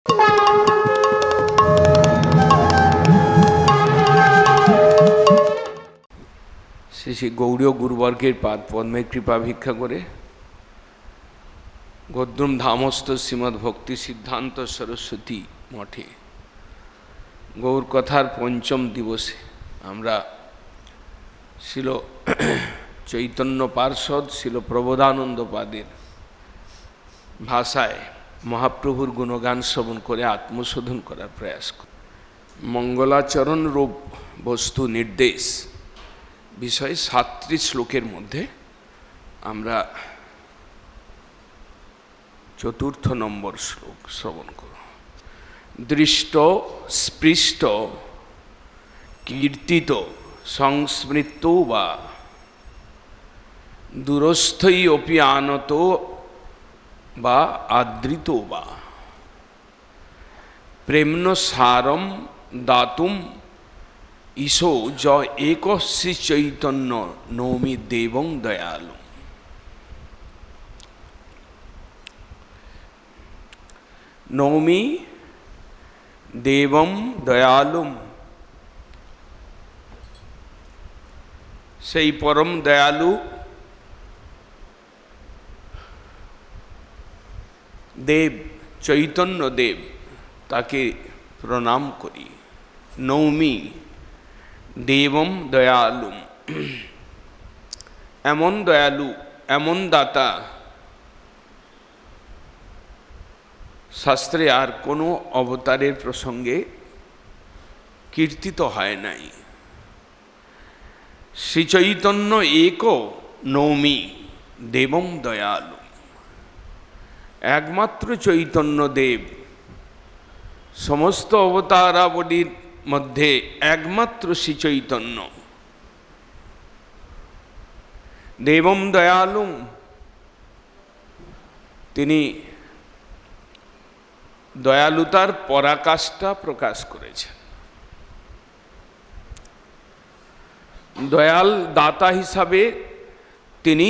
শ্রী শ্রী গৌড়ীয় গুরুবর্গের পাদ পদ্মে কৃপা ভিক্ষা করে গদ্রুম ধামস্থ শ্রীমদ্ ভক্তি সিদ্ধান্ত সরস্বতী মঠে গৌর কথার পঞ্চম দিবসে আমরা শিল চৈতন্য পার্ষদ শিল প্রবোধানন্দ পাদের ভাষায় মহাপ্রভুর গুণগান শ্রবণ করে আত্মশোধন করার প্রয়াস করি। মঙ্গলাচরণ রূপ বস্তু নির্দেশ বিষয়ে ৭টি শ্লোকের মধ্যে আমরা ৪র্থ নম্বর শ্লোক শ্রবণ করব। দৃষ্ট স্পৃষ্ট কীর্তিত সংস্মৃত বা দূরস্থই অপি আনত বা আদৃত বা প্রেম্ন সারম দাতুম ঈশো য এক শ্রী চৈতন্য নৌমি দেবং দয়ালু। নৌমি দেবং দয়ালুম, সেই পরম দয়ালু দেব চৈতন্য দেব, তাকে প্রণাম করি। নৌমি দেবম দয়ালুম, এমন দয়ালু এমন দাতা শাস্ত্রে আর কোনো অবতারের প্রসঙ্গে কীর্তিত হয় নাই। শ্রীচৈতন্য এক নৌমি দেবং দয়ালু, একমাত্র চৈতন্য দেব, সমস্ত অবতারাবলীর মধ্যে একমাত্র শ্রী চৈতন্য দেবম দয়ালুম, তিনি দয়ালুতার পরাকাষ্ঠা প্রকাশ করেছেন। দয়াল দাতা হিসাবে তিনি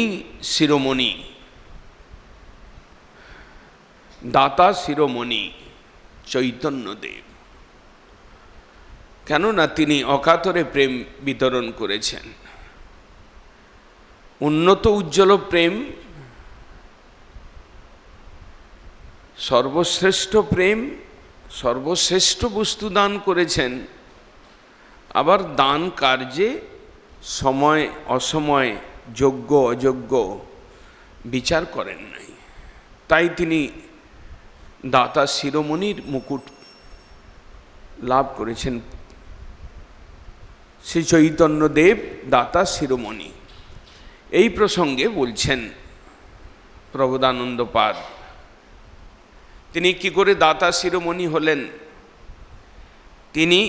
শিরোমণি, দাতা শিরোমণি চৈতন্যদেব। কেননা তিনি অকাতরে প্রেম বিতরণ করেছেন। উন্নত উজ্জ্বল প্রেম, সর্বশ্রেষ্ঠ প্রেম, সর্বশ্রেষ্ঠ বস্তু দান করেছেন। আবার দান কার্যে সময় অসময়, যোগ্য অযোগ্য বিচার করেন নাই। তাই তিনি দাতা শিরোমণির মুকুট লাভ করেছেন। শ্রী চৈতন্যদেব দাতা শিরোমণি। এই প্রসঙ্গে বলছেন প্রবোধানন্দ পাদ, তিনি কি করে দাতা শিরোমণি হলেন, তিনি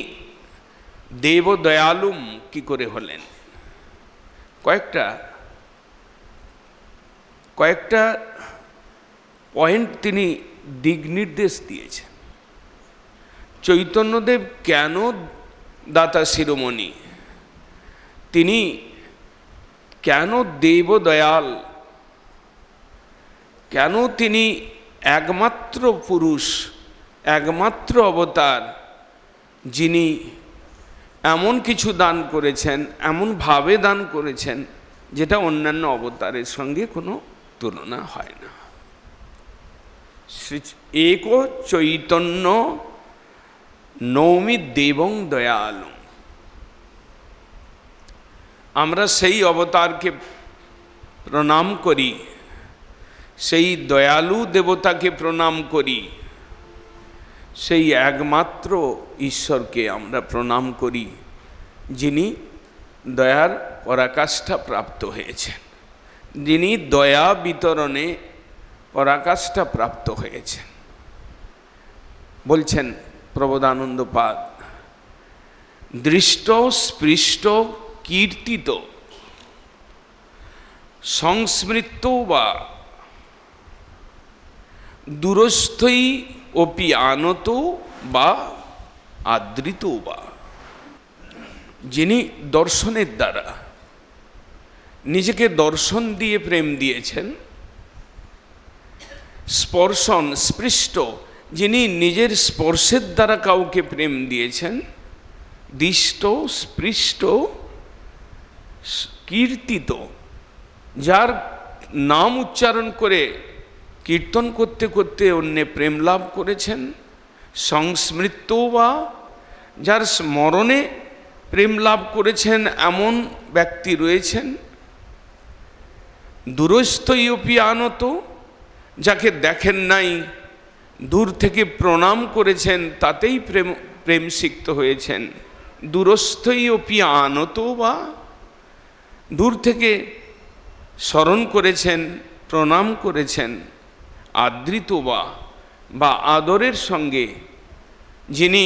দেব দয়ালুম কি করে হলেন, কয়েকটা পয়েন্ট তিনি দিক নির্দেশ দিয়েছেন। চৈতন্যদেব কেন দাতা শিরোমণি, তিনি কেন দেব দয়াল, কেন তিনি একমাত্র পুরুষ, একমাত্র অবতার, যিনি এমন কিছু দান করেছেন, এমনভাবে দান করেছেন যেটা অন্যান্য অবতারের সঙ্গে কোনো তুলনা হয় না। এক চৈতন্য নৌমি দেবং দয়ালু, আমরা সেই অবতারকে প্রণাম করি, সেই দয়ালু দেবতাকে প্রণাম করি, সেই একমাত্র ঈশ্বরকে আমরা প্রণাম করি, যিনি দয়ার পরাকাষ্ঠা প্রাপ্ত হয়েছেন, যিনি দয়া বিতরণে পরাকাষ্ঠা প্রাপ্ত হয়েছেন। বলছেন প্রবোধানন্দ পাদ, দৃষ্ট স্পৃষ্ট কীর্তিত সংস্মৃত বা দূরস্থই অপি আনত বা আদৃত বা, যিনি দর্শনের দ্বারা নিজেকে দর্শন দিয়ে প্রেম দিয়েছেন, স্পর্শন স্পৃষ্ট যিনি নিজের স্পর্শের দ্বারা কাউকে প্রেম দিয়েছেন, দিষ্ট, স্পৃষ্ট, কীর্তিত, যার নাম উচ্চারণ করে কীর্তন করতে করতে অন্যে প্রেম লাভ করেছেন, সংস্মৃত বা যার স্মরণে প্রেম লাভ করেছেন এমন ব্যক্তি রয়েছেন, দূরস্থইপি আনত, যাকে দেখেন নাই দূর থেকে প্রণাম করেছেন তাতেই প্রেম সিক্ত হয়েছেন, দূরস্থইপি আনত বা দূর থেকে স্মরণ করেছেন, প্রণাম করেছেন, আদৃত বা আদরের সঙ্গে, যিনি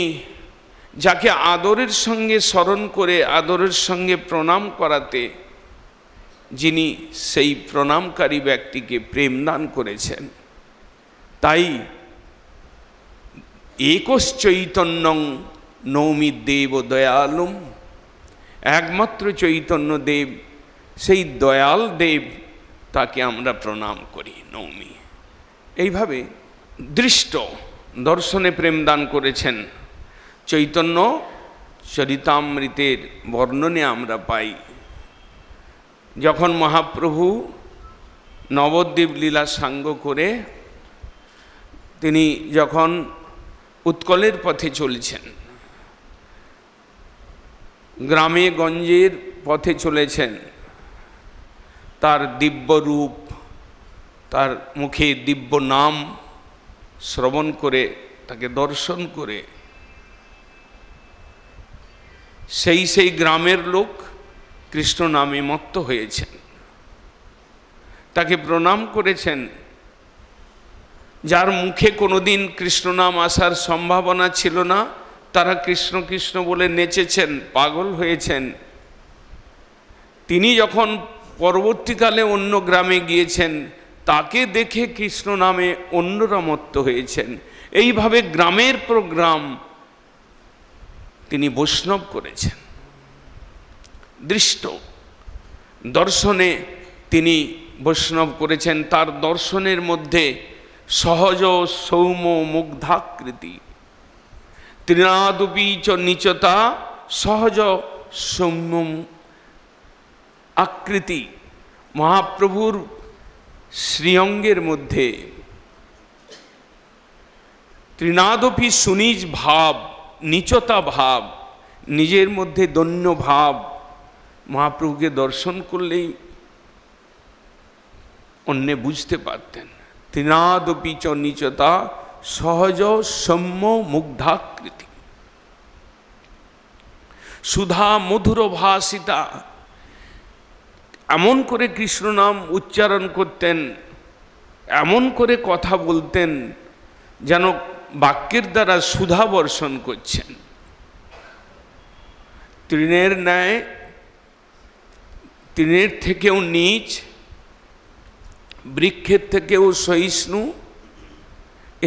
যাকে আদরের সঙ্গে স্মরণ করে আদরের সঙ্গে প্রণাম করাতে যিনি সেই প্রণামকারী ব্যক্তিকে প্রেম দান করেছেন। তাই একশ্চৈতন্যং নৌমি দেব দয়ালুম, একমাত্র চৈতন্য দেব, সেই দয়াল দেব, তাকে আমরা প্রণাম করি, নৌমি। এইভাবে দৃষ্ট দর্শনে প্রেম দান করেছেন। চৈতন্য চরিতামৃতের বর্ণনে আমরা পাই, যখন মহাপ্রভু নবদ্বীপ লীলা সাঙ্গ করে তিনি যখন উৎকলের পথে চলছেন, গ্রামে গঞ্জের পথে চলেছেন, তার দিব্য রূপ, তার মুখে দিব্য নাম শ্রবণ করে, তাকে দর্শন করে সেই গ্রামের লোক কৃষ্ণ নামে মত্ত হয়েছেন, তাকে প্রণাম করেছেন। যার মুখে কোনোদিন কৃষ্ণ নাম আসার সম্ভাবনা ছিল না, তারা কৃষ্ণ কৃষ্ণ বলে নেচেছেন, পাগল হয়েছেন। তিনি যখন পরবর্তীকালে অন্য গ্রামে গিয়েছেন, তাকে দেখে কৃষ্ণ নামে অন্যরা মত্ত হয়েছেন। এইভাবে গ্রামের পর গ্রাম তিনি বৈষ্ণব করেছেন। দৃষ্ট দর্শনে তিনি বৈষ্ণব করেছেন। তার দর্শনের মধ্যে সহজ সৌম্য মুগ্ধাকৃতি, ত্রিনাদপি চ নিচতা, সহজ সৌম্য আকৃতি। মহাপ্রভুর শ্রীঅঙ্গের মধ্যে ত্রিনাদপি সুনিজ ভাব, নিচতা ভাব, নিজের মধ্যে দৈন্য ভাব। মহাপ্রভুকে দর্শন করলেই অন্য বুঝতে পারতেন। ত্রিনাদপি চ নিচতা, সহজ সৌম্য মুগ্ধাকৃতি, সুধা মধুর ভাষিতা। এমন করে কৃষ্ণ নাম উচ্চারণ করতেন, এমন করে কথা বলতেন যেন বাক্যের দ্বারা সুধা বর্ষণ করছেন। তৃণের ন্যায়, তৃণের থেকেও নীচ, বৃক্ষের থেকেও সহিষ্ণু,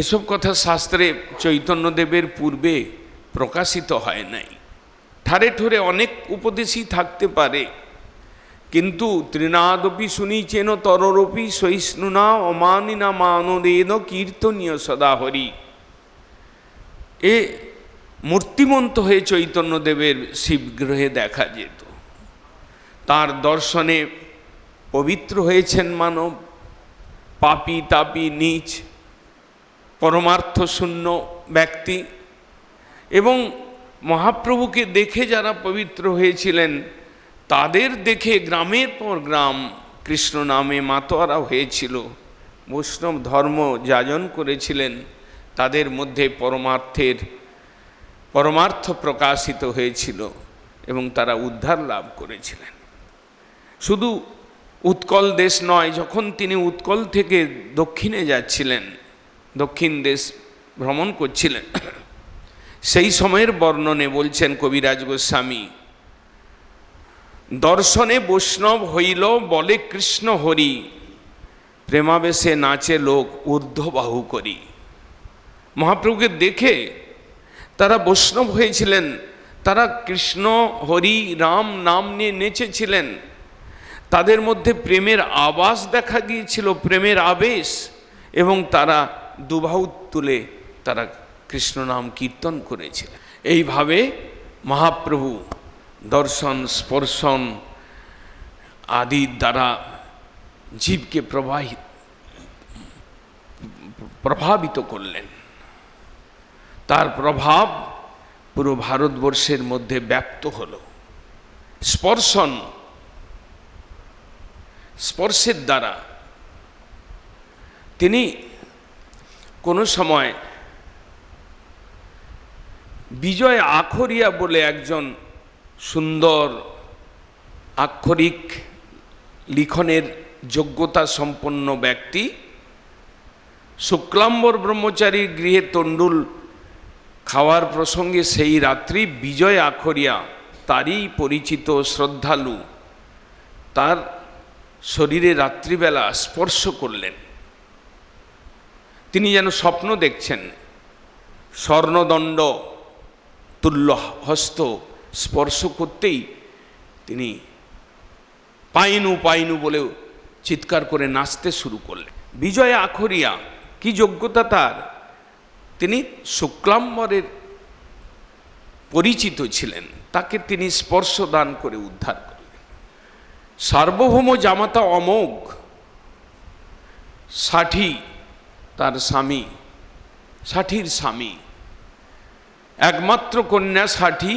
এসব কথা শাস্ত্রে চৈতন্যদেবের পূর্বে প্রকাশিত হয় নাই। ঠারে ঠোরে অনেক উপদেশই থাকতে পারে, কিন্তু তৃণাদপি শুনিছেন তররপি সহিষ্ণুনা অমানিনা মানদেন কীর্তনীয় সদা হরি। এ মূর্তিমন্ত হয়ে চৈতন্যদেবের শিবগ্রহে দেখা যেত। তার দর্শনে পবিত্র হয়েছেন মানব, পাপী তাপী নীচ পরমার্থ শূন্য ব্যক্তি। এবং মহাপ্রভুকে দেখে যারা পবিত্র হয়েছিলেন, তাদের দেখে গ্রামের পর গ্রাম কৃষ্ণ নামে মাতোয়ারা হয়েছিল, বৈষ্ণব ধর্ম যাজন করেছিলেন। তাদের মধ্যে পরমার্থ প্রকাশিত হয়েছিল এবং তারা উদ্ধার লাভ করেছিলেন। শুধু উৎকল দেশ নয়, যখন তিনি উৎকল থেকে দক্ষিণে যাচ্ছিলেন, দক্ষিণ দেশ ভ্রমণ করছিলেন, সেই সময়ের বর্ণনে বলছেন কবিরাজ গোস্বামী, দর্শনে বৈষ্ণব হইল বলে কৃষ্ণ হরি, প্রেমাবেশে নাচে লোক ঊর্ধ্ববাহু করি। মহাপ্রভুকে দেখে তারা বৈষ্ণব হয়েছিলেন, তারা কৃষ্ণ হরি রাম নাম নিয়ে নেচেছিলেন। তাদের মধ্যে প্রেমের আভাস দেখা গিয়েছিল, প্রেমের আবেশ, এবং তারা দুবাহু তুলে তারা কৃষ্ণ নাম কীর্তন করেছিলেন। এইভাবে মহাপ্রভু দর্শন, স্পর্শন আদির দ্বারা জীবকে প্রভাবিত করলেন। তার প্রভাব পুরো ভারতবর্ষের মধ্যে ব্যাপ্ত হলো। স্পর্শের দ্বারা তিনি কোনো সময় বিজয় আখরিয়া বলে একজন সুন্দর আক্ষরিক লিখনের যোগ্যতা সম্পন্ন ব্যক্তি, শুক্লাম্বর ব্রহ্মচারীর গৃহে তণ্ডুল খাওয়ার প্রসঙ্গে সেই রাত্রি বিজয় আখরিয়া, তারই পরিচিত শ্রদ্ধালু, তার শরীরে রাত্রিবেলা স্পর্শ করলেন। তিনি যেন স্বপ্ন দেখছেন, স্বর্ণদণ্ড তুল্য হস্ত স্পর্শ করতেই তিনি পাইনু পাইনু বলে চিৎকার করে নাচতে শুরু করলেন। বিজয় আখরিয়া কি যোগ্যতা তার? তিনি শুক্লাম্বরের পরিচিত ছিলেন, তাকে তিনি স্পর্শ দান করে উদ্ধার করলেন। সার্বভৌম জামাতা অমোঘ, ষাঠি তার স্বামী, ষাঠির স্বামী, একমাত্র কন্যা ষাঠি,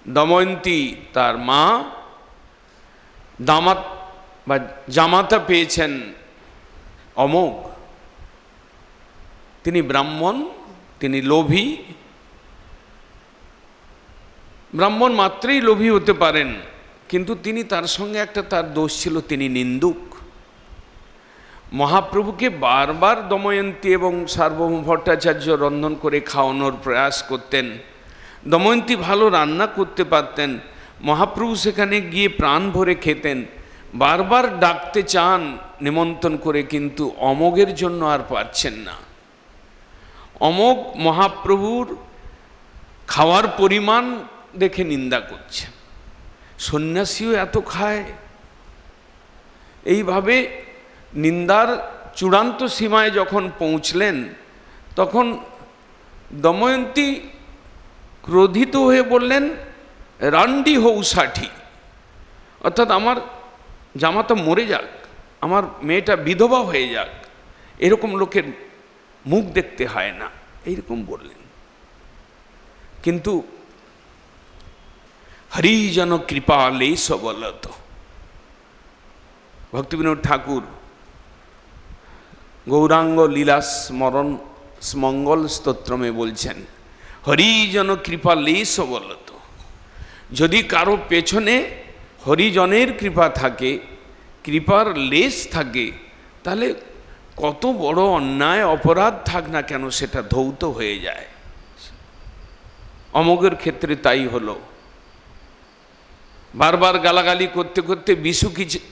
দময়ন্তী তার মা, দামাত বা জামাতা পেয়েছেন অমোঘ। তিনি ব্রাহ্মণ, তিনি লোভী। ব্রাহ্মণ মাত্রেই লোভী হতে পারেন, কিন্তু তিনি তার সঙ্গে একটা তার দোষ ছিল, তিনি নিন্দুক। মহাপ্রভুকে বারবার দময়ন্তী এবং সার্বভৌম ভট্টাচার্য রন্ধন করে খাওয়ানোর প্রয়াস করতেন। দময়ন্তী ভালো রান্না করতে পারতেন, মহাপ্রভু সেখানে গিয়ে প্রাণ ভরে খেতেন। বারবার ডাকতে চান নিমন্ত্রণ করে, কিন্তু অমোঘের জন্য আর পারছেন না। অমোঘ মহাপ্রভুর খাওয়ার পরিমাণ দেখে নিন্দা করছে, সন্ন্যাসীও এত খায়। এইভাবে নিন্দার চূড়ান্ত সীমায় যখন পৌঁছলেন, তখন দময়ন্তী ক্রোধিত হয়ে বললেন, রান্ডি হৌ ষাঠি, অর্থাৎ আমার জামাতা মরে যাক, আমার মেয়েটা বিধবা হয়ে যাক, এরকম লোকের মুখ দেখতে হয় না, এইরকম বললেন। কিন্তু হরিজন কৃপা লেশ বলত, ভক্তিবিনোদ ঠাকুর গৌরাঙ্গ লীলা স্মরণ মঙ্গল স্তোত্রমে বলছেন, হরিজন কৃপা লেশ বলত। যদি কারো পেছনে হরিজনের কৃপা থাকে, কৃপার লেশ থাকে, তাহলে কত বড় অন্যায় অপরাধ থাক না কেন সেটা ধৌত হয়ে যায়। অমোঘের ক্ষেত্রে তাই হলো। বারবার গালাগালি করতে করতে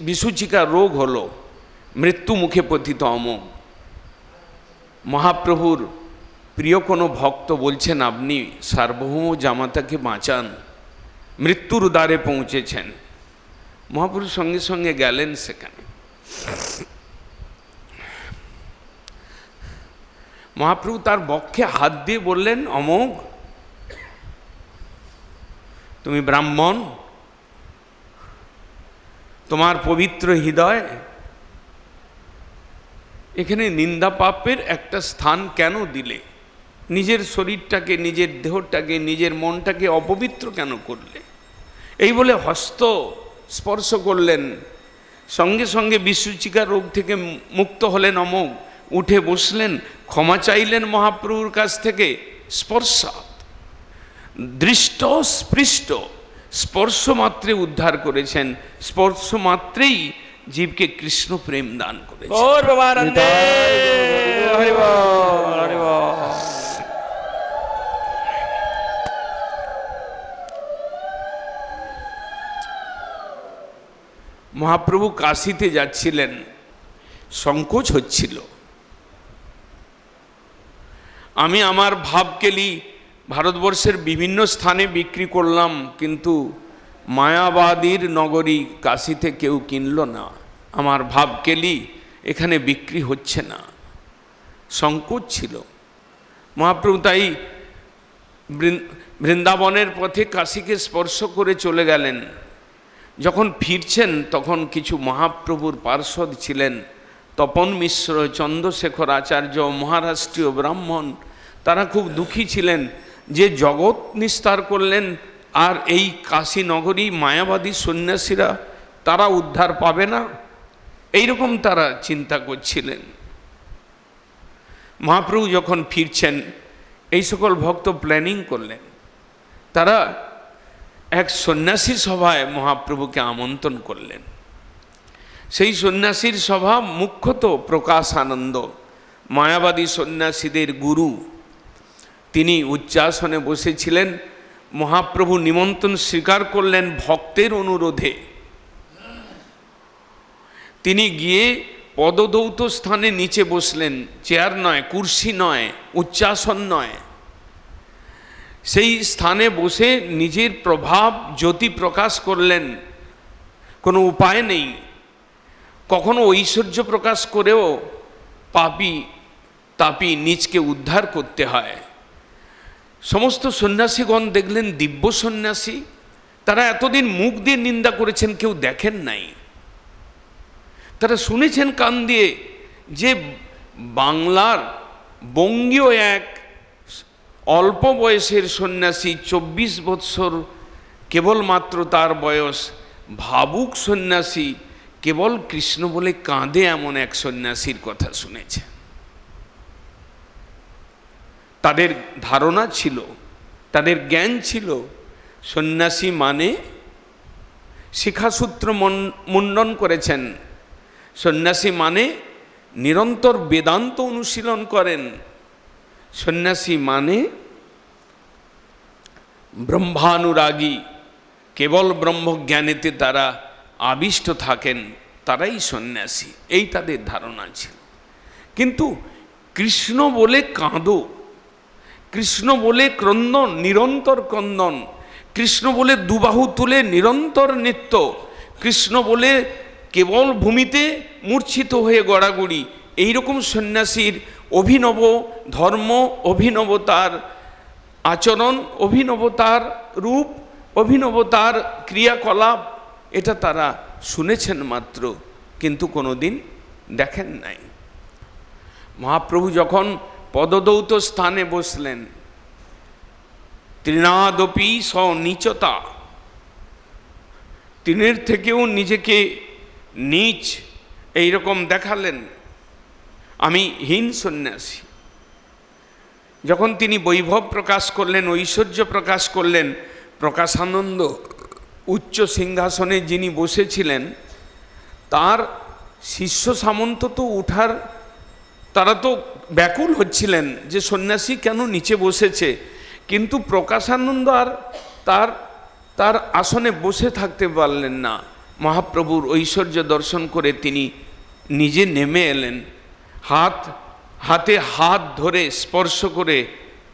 বিসূচিকা রোগ হলো, মৃত্যু মুখে পতিত অমোঘ। মহাপ্রভুর প্রিয় কোনো ভক্ত বলছেন, আপনি সার্বভৌম জামাতাকে বাঁচান, মৃত্যুর দ্বারে পৌঁছেছেন। মহাপ্রভু সঙ্গে সঙ্গে গেলেন সেখানে। মহাপ্রভু তার বক্ষে হাত দিয়ে বললেন, অমোঘ, তুমি ব্রাহ্মণ, তোমার পবিত্র হৃদয়, এখানে নিন্দা পাপের একটা স্থান কেন দিলে? নিজের শরীরটাকে, নিজের দেহটাকে, নিজের মনটাকে অপবিত্র কেন করলে? এই বলে হস্ত স্পর্শ করলেন। সঙ্গে সঙ্গে বিসূচিকা রোগ থেকে মুক্ত হলেন অমোঘ, উঠে বসলেন, ক্ষমা চাইলেন মহাপ্রভুর কাছ থেকে। স্পর্শাৎ দৃষ্ট স্পৃষ্ট, স্পর্শ মাত্রে উদ্ধার করেছেন, স্পর্শ মাত্রেই জীবকে কৃষ্ণ প্রেম দান করেছেন। মহাপ্রভু কাশীতে যাচ্ছিলেন, সংকোচ হচ্ছিল। আমি আমার ভাবকেলি ভারতবর্ষের বিভিন্ন স্থানে বিক্রি করলাম, কিন্তু মায়াবাদীর নগরী কাশীতে কেউ কিনল না। আমার ভাবকেলি এখানে বিক্রি হচ্ছে না, সংকোচ ছিল। মহাপ্রভু তাই বৃন্দাবনের পথে কাশীকে স্পর্শ করে চলে গেলেন। যখন ফিরছেন তখন কিছু মহাপ্রভুর পার্ষদ ছিলেন, তপন মিশ্র, চন্দ্রশেখর আচার্য, মহারাষ্ট্রীয় ব্রাহ্মণ, তারা খুব দুঃখী ছিলেন যে জগৎ নিস্তার করলেন, আর এই কাশী নগরী মায়াবাদী সন্ন্যাসীরা তারা উদ্ধার পাবে না, এইরকম তারা চিন্তা করছিলেন। মহাপ্রভু যখন ফিরছেন এই সকল ভক্ত প্ল্যানিং করলেন, তারা এক সন্ন্যাসী সভায় মহাপ্রভুকে আমন্ত্রণ করলেন। সেই সন্ন্যাসীর সভা মুখ্যত প্রকাশানন্দ, মায়াবাদী সন্ন্যাসীদের গুরু। তিনি উচ্চাসনে বসেছিলেন। মহাপ্রভু নিমন্ত্রণ স্বীকার করলেন ভক্তের অনুরোধে। তিনি গিয়ে পদদৌত স্থানে নিচে বসলেন, চেয়ার নয়, কুর্সি নয়, উচ্চাসন নয়। সেই স্থানে বসে নিজের প্রভাব জ্যোতি প্রকাশ করলেন। কোনো উপায় নেই, কখনো ঐশ্বর্য প্রকাশ করেও পাপী তাপী নিজকে উদ্ধার করতে হয়। সমস্ত সন্ন্যাসীগণ দেখলেন দিব্য সন্ন্যাসী, তারা এতদিন মুখ দিয়ে নিন্দা করেছেন, কেউ দেখেন নাই। তারা শুনেছেন কান দিয়ে যে বাংলার বঙ্গীয় এক অল্প বয়সের সন্ন্যাসী, 24 বৎসর কেবলমাত্র তার বয়স, ভাবুক সন্ন্যাসী, কেবল কৃষ্ণ বলে কাঁদে এমন এক সন্ন্যাসীর কথা শুনেছে। তাদের ধারণা ছিল, তাদের জ্ঞান ছিল, সন্ন্যাসী মানে শিখাসূত্র মুন্ডন করেছেন, সন্ন্যাসী মানে নিরন্তর বেদান্ত অনুশীলন করেন, সন্ন্যাসী মানে ব্রহ্মানুরাগী, কেবল ব্রহ্মজ্ঞানেতে তারা আবিষ্ট থাকেন, তারাই সন্ন্যাসী, এই তাদের ধারণা ছিল। কিন্তু কৃষ্ণ বলে কাঁদো, কৃষ্ণ বলে ক্রন্দন, নিরন্তর ক্রন্দন, কৃষ্ণ বলে দুবাহু তুলে নিরন্তর নৃত্য, কৃষ্ণ বলে কেবল ভূমিতে মূর্ছিত হয়ে গড়াগড়ি, এইরকম সন্ন্যাসীর অভিনব ধর্ম, অভিনবতার আচরণ, অভিনবতার রূপ, অভিনবতার ক্রিয়াকলাপ, এটা তারা শুনেছেন মাত্র, কিন্তু কোনোদিন দেখেন নাই। মহাপ্রভু যখন পদদৌত স্থানে বসলেন, তৃণাদপি স্বনীচতা, তৃণের থেকেও নিজেকে নীচ এইরকম দেখালেন, আমি হীন সন্ন্যাসী। যখন তিনি বৈভব প্রকাশ করলেন, ঐশ্বর্য প্রকাশ করলেন, প্রকাশানন্দ উচ্চ সিংহাসনে যিনি বসেছিলেন তার শিষ্য সামন্ত তো উঠার, তারা তো ব্যাকুল হচ্ছিলেন যে সন্ন্যাসী কেন নিচে বসেছে, কিন্তু প্রকাশানন্দ আর তার আসনে বসে থাকতে পারলেন না। মহাপ্রভুর ঐশ্বর্য দর্শন করে তিনি নিজে নেমে এলেন, হাতে হাত ধরে স্পর্শ করে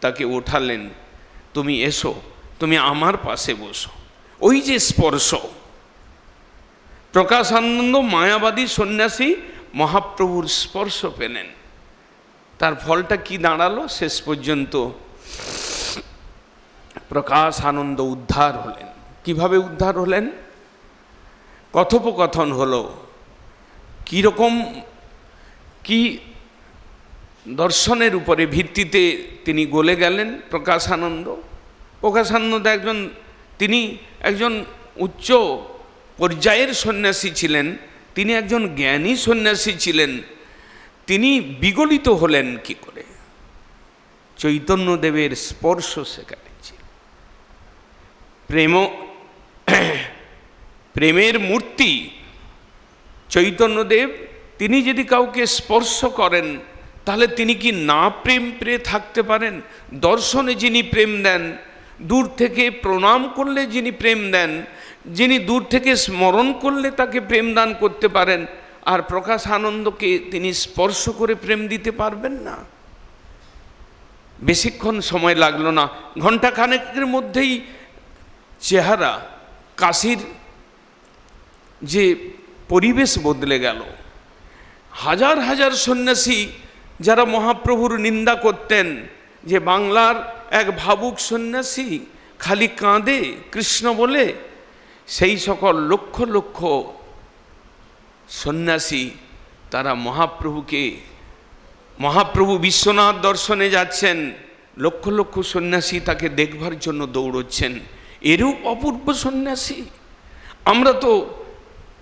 তাকে ওঠালেন, তুমি এসো, তুমি আমার পাশে বসো। ওই যে স্পর্শ, প্রকাশানন্দ মায়াবাদী সন্ন্যাসী মহাপ্রভুর স্পর্শ পেলেন, তার ফলটা কি দাঁড়ালো? শেষ পর্যন্ত প্রকাশানন্দ উদ্ধার হলেন। কিভাবে উদ্ধার হলেন? কথোপকথন হলো, কীরকম কি দর্শনের উপরে ভিত্তিতে তিনি গলে গেলেন প্রকাশানন্দ। প্রকাশানন্দ তিনি একজন উচ্চ পর্যায়ের সন্ন্যাসী ছিলেন, তিনি একজন জ্ঞানী সন্ন্যাসী ছিলেন। তিনি বিগলিত হলেন কি করে? চৈতন্যদেবের স্পর্শ সেখানে ছিল। প্রেমের মূর্তি চৈতন্যদেব, তিনি যদি কাউকে স্পর্শ করেন তাহলে তিনি কি না প্রেম পেয়ে থাকতে পারেন? দর্শনে যিনি প্রেম দেন, দূর থেকে প্রণাম করলে যিনি প্রেম দেন, যিনি দূর থেকে স্মরণ করলে তাকে প্রেম দান করতে পারেন, আর প্রকাশ আনন্দকে তিনি স্পর্শ করে প্রেম দিতে পারবেন না? বেশিক্ষণ সময় লাগলো না, ঘণ্টাখানেকের মধ্যেই চেহারা, কাশীর যে পরিবেশ বদলে গেল। হাজার হাজার সন্ন্যাসী যারা মহাপ্রভুর নিন্দা করতেন, যে বাংলার এক ভাবুক সন্ন্যাসী খালি কাঁদে কৃষ্ণ বলে, সেই সকল লক্ষ লক্ষ সন্ন্যাসী তারা মহাপ্রভু বিশ্বনাথ দর্শনে যাচ্ছেন, লক্ষ লক্ষ সন্ন্যাসী তাকে দেখবার জন্য দৌড়চ্ছেন। এরূপ অপূর্ব সন্ন্যাসী।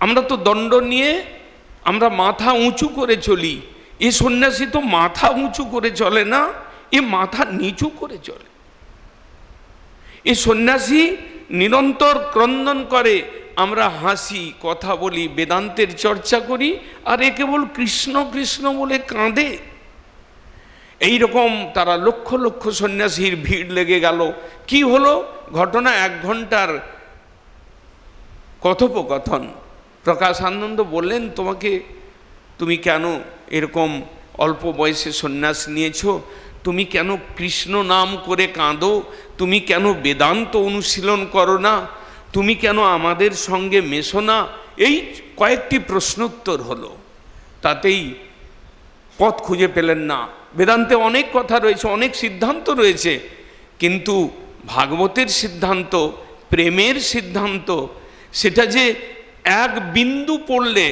আমরা তো দণ্ড নিয়ে আমরা মাথা উঁচু করে চলি, এ সন্ন্যাসী তো মাথা উঁচু করে চলে না, এ মাথা নিচু করে চলে। এ সন্ন্যাসী নিরন্তর ক্রন্দন করে, আমরা হাসি, কথা বলি, বেদান্তের চর্চা করি, আর এ কেবল কৃষ্ণ কৃষ্ণ বলে কাঁদে। এই রকম তারা লক্ষ লক্ষ সন্ন্যাসীর ভিড় লেগে গেল। কি হলো ঘটনা? 1 ঘন্টার কথোপকথন। প্রকাশানন্দ বললেন, তুমি কেন এরকম অল্প বয়সে সন্ন্যাস নিয়েছো? তুমি কেন কৃষ্ণ নাম করে কাঁদো? তুমি কেন বেদান্ত অনুশীলন করো না? তুমি কেন আমাদের সঙ্গে মেশো না? এই কয়েকটি প্রশ্নোত্তর হলো, তাতেই পথ খুঁজে পেলেন না। বেদান্তে অনেক কথা রয়েছে, অনেক সিদ্ধান্ত রয়েছে, কিন্তু ভাগবতের সিদ্ধান্ত, প্রেমের সিদ্ধান্ত, সেটা যে এক বিন্দু পড়লে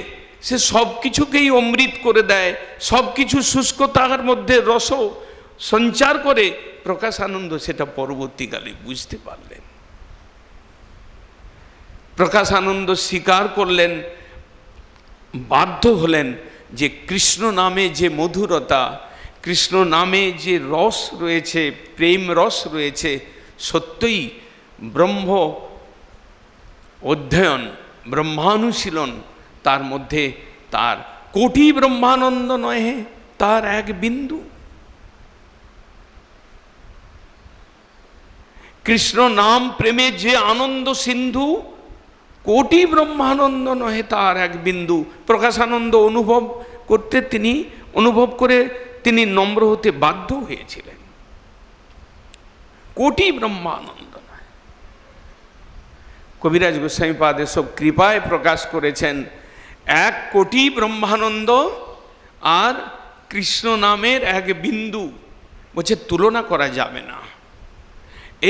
সে সব কিছুকেই অমৃত করে দেয়, সব কিছু শুষ্কতার মধ্যে রস সঞ্চার করে, প্রকাশানন্দ সেটা পরবর্তীকালে বুঝতে পারলেন। প্রকাশানন্দ স্বীকার করলেন, বাধ্য হলেন যে কৃষ্ণ নামে যে মধুরতা, কৃষ্ণ নামে যে রস রয়েছে, প্রেম রস রয়েছে, সত্যই ব্রহ্ম অধ্যয়ন, ব্রহ্মানুশীলন, তার মধ্যে তার কোটি ব্রহ্মানন্দ নহে, তার এক বিন্দু। কৃষ্ণ নাম প্রেমে যে আনন্দ সিন্ধু, কোটি ব্রহ্মানন্দ নহে তার এক বিন্দু। প্রকাশানন্দ অনুভব করে তিনি নম্র হতে বাধ্য হয়েছিলেন। কোটি ব্রহ্মানন্দ নয়। কবিরাজ গোস্বামীপাদ এসব কৃপায় প্রকাশ করেছেন, 1 কোটি ব্রহ্মানন্দ আর কৃষ্ণ নামের এক বিন্দু, বলছে তুলনা করা যাবে না।